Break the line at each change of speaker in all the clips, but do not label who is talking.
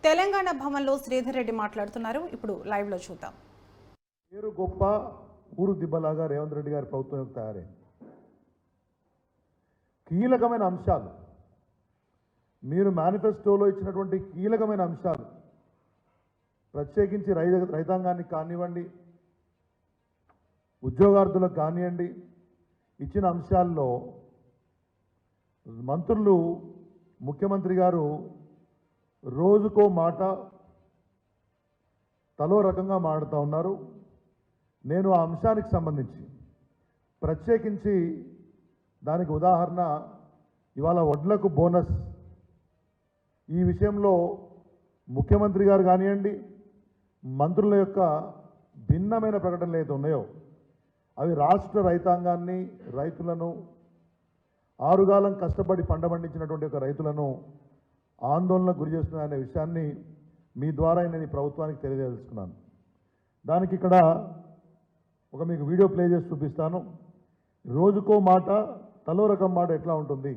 తెలంగాణ భవన్లో శ్రీధర్ రెడ్డి మాట్లాడుతున్నారు. ఇప్పుడు లైవ్ లో చూద్దాం.
పేరు గొప్ప ఊరు దిబ్బలాగా రేవంత్ రెడ్డి గారి ప్రభుత్వం తయారైంది. కీలకమైన అంశాలు మీరు మేనిఫెస్టోలో ఇచ్చినటువంటి కీలకమైన అంశాలు ప్రత్యేకించి రైతాంగానికి కానివ్వండి, ఉద్యోగార్థులకు కానివ్వండి, ఇచ్చిన అంశాల్లో మంత్రులు ముఖ్యమంత్రి గారు రోజుకో మాట తలో రకంగా మాట్లాడుతూ ఉన్నారు. నేను ఆ అంశానికి సంబంధించి ప్రత్యేకించి దానికి ఉదాహరణ ఇవాళ వడ్లకు బోనస్ ఈ విషయంలో ముఖ్యమంత్రి గారు కానివ్వండి, మంత్రుల యొక్క భిన్నమైన ప్రకటనలు ఏదైతే ఉన్నాయో అవి రాష్ట్ర రైతాంగాన్ని, రైతులను, ఆరుగాలం కష్టపడి పంట పండించినటువంటి ఒక రైతులను ఆందోళనకు గురి చేస్తున్నాయనే విషయాన్ని మీ ద్వారా నేను ఈ ప్రభుత్వానికి తెలియజేస్తున్నాను. దానికి ఇక్కడ ఒక మీకు వీడియో ప్లే చేసి చూపిస్తాను. రోజుకో మాట తలో రకం మాట ఎట్లా ఉంటుంది,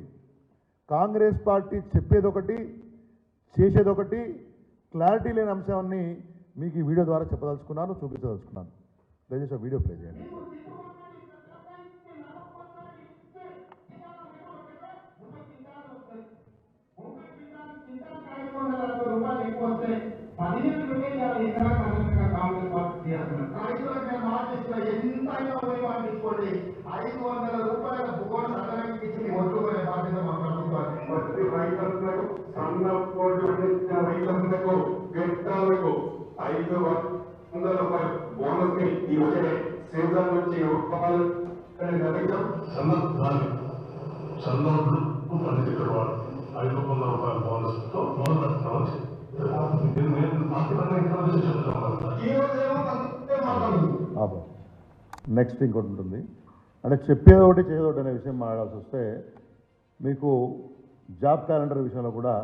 కాంగ్రెస్ పార్టీ చెప్పేదొకటి చేసేదొకటి, క్లారిటీ లేని అంశాన్ని మీకు ఈ వీడియో ద్వారా చెప్పదలుచుకున్నాను, చూపించదలుచుకున్నాను. దయచేసి ఆ వీడియో ప్లే చేయండి.
రైతులకు గెట్టాలకు 500 రూపాయలు బోనస్ ని ఈ వచ్చే సీజన్ నుంచి ఇవ్వాలి. చంద్రుడు ఇక్కడ వాళ్ళు 500 రూపాయల బోనస్ తో
నెక్స్ట్ ఇంకోటి ఉంటుంది. అంటే చెప్పేది ఒకటి చేయదొకటి అనే విషయం మాట్లాడాల్సి వస్తే మీకు జాబ్ క్యాలెండర్ విషయంలో కూడా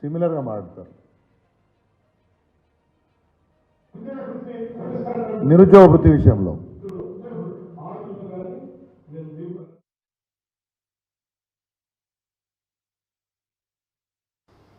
సిమిలర్గా మాట్లాడతారు. నిరుద్యోగ వృత్తి విషయంలో